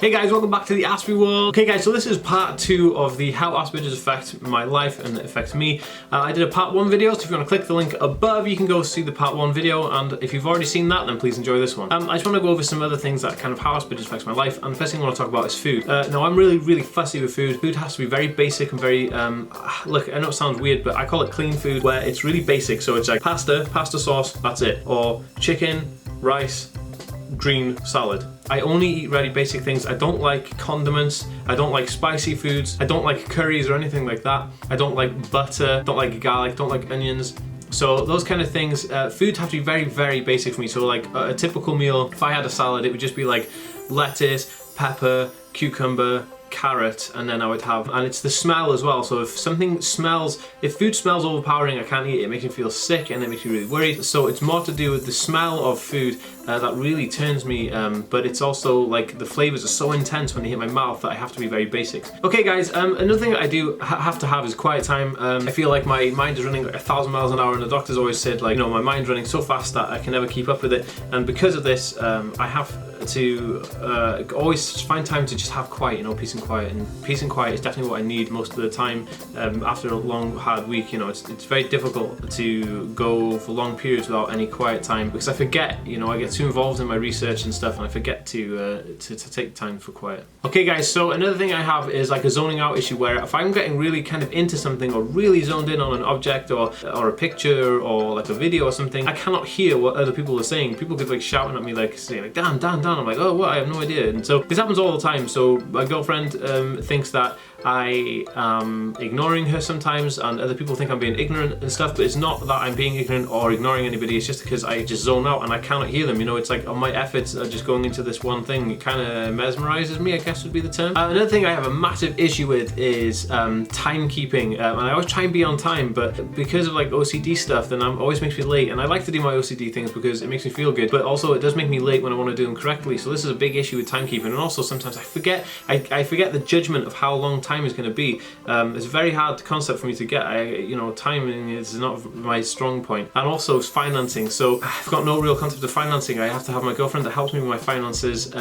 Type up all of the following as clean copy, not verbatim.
Hey guys, welcome back to the Aspie world. Okay guys, so this is part 2 of the how Aspergers affect my life and affects me. I did a part 1 video, so if you want to click the link above, you can go see the part 1 video, and if you've already seen that, then please enjoy this one. I just want to go over some other things that kind of how Aspergers affects my life, and the first thing I want to talk about is food. Now I'm really fussy with food. Food has to be very basic and very, look, I know it sounds weird, but I call it clean food, where it's really basic, so it's like pasta sauce, that's it, or chicken, rice, green salad. I only eat really basic things. I don't like condiments, I don't like spicy foods, I don't like curries or anything like that. I don't like butter, don't like garlic, don't like onions. So those kind of things, food have to be very basic for me. So like a typical meal, if I had a salad, it would just be like lettuce, pepper, cucumber, carrot, and then I would have, and it's the smell as well. So if food smells overpowering, I can't eat it. It makes me feel sick and it makes me really worried. So it's more to do with the smell of food that really turns me, but it's also like the flavors are so intense when they hit my mouth that I have to be very basic. Okay guys, another thing that I do have to have is quiet time. I feel like my mind is running like 1,000 miles an hour, and the doctors always said, like, you know, my mind's running so fast that I can never keep up with it, and because of this I have to always find time to just have quiet, you know, peace and quiet. And peace and quiet is definitely what I need most of the time. After a long hard week, you know, it's very difficult to go for long periods without any quiet time, because I forget, you know, I get too involved in my research and stuff, and I forget to take time for quiet. Okay guys, so another thing I have is like a zoning out issue, where if I'm getting really kind of into something or really zoned in on an object or a picture or like a video or something, I cannot hear what other people are saying. People could like shouting at me, like saying like Dan. I'm like, oh what, I have no idea. And so this happens all the time. So my girlfriend thinks that I am ignoring her sometimes, and other people think I'm being ignorant and stuff, but it's not that I'm being ignorant or ignoring anybody. It's just because I just zone out and I cannot hear them. You know, it's like all my efforts are just going into this one thing. It kind of mesmerizes me, I guess would be the term. Another thing I have a massive issue with is timekeeping, and I always try and be on time, but because of like OCD stuff, then it always makes me late. And I like to do my OCD things because it makes me feel good, but also it does make me late when I want to do them correctly. So this is a big issue with timekeeping, and also sometimes I forget the judgment of how long time is going to be. It's a very hard concept for me to get. You know, timing is not my strong point, and also financing. So I've got no real concept of financing. I have to have my girlfriend that helps me with my finances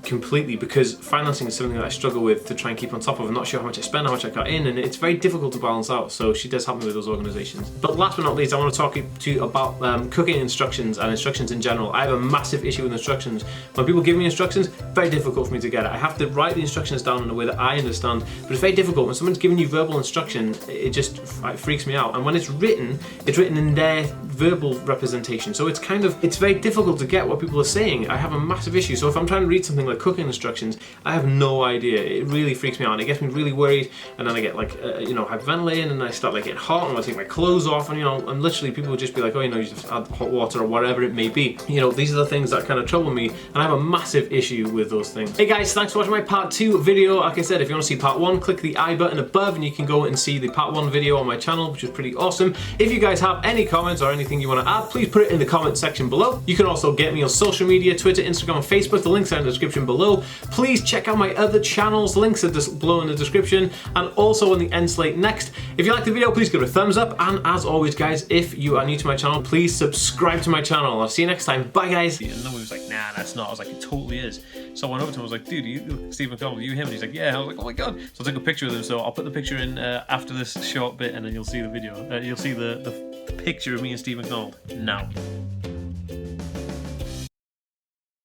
completely, because financing is something that I struggle with to try and keep on top of. I'm not sure how much I spend, how much I got in, and it's very difficult to balance out. So she does help me with those organizations. But last but not least, I want to talk to you about cooking instructions and instructions in general. I have a massive issue with instructions. When people give me instructions, very difficult for me to get it. I have to write the instructions down in a way that I understand, but it's very difficult. When someone's giving you verbal instruction, it just freaks me out. And when it's written in their verbal representation. So it's very difficult to get what people are saying. I have a massive issue. So if I'm trying to read something like cooking instructions, I have no idea. It really freaks me out, and it gets me really worried. And then I get like, you know, hyperventilating, and I start like getting hot, and I take my clothes off, and you know, and literally people would just be like, oh, you know, you just add hot water or whatever it may be. You know, these are the things that kind of trouble me, and I have a massive issue with those things. Hey guys, thanks for watching my part 2 video. Like I said, if you want to see part 1, click the I button above, and you can go and see the part 1 video on my channel, which is pretty awesome. If you guys have any comments or anything you want to add, please put it in the comment section below. You can also get me on social media, Twitter, Instagram, and Facebook. The links are in the description below. Please check out my other channels. Links are just below in the description, and also in the end slate next. If you liked the video, please give it a thumbs up, and as always guys, if you are new to my channel, please subscribe to my channel. I'll see you next time. Bye guys. And then he was like, nah, that's not. I was like, it totally is. So I went over to him, I was like, dude, you Steve McDonald, you him? And he's like, yeah. I was like, oh my god. So I took a picture of him, so I'll put the picture in after this short bit, and then you'll see the video. You'll see the picture of me and Steve McDonald now.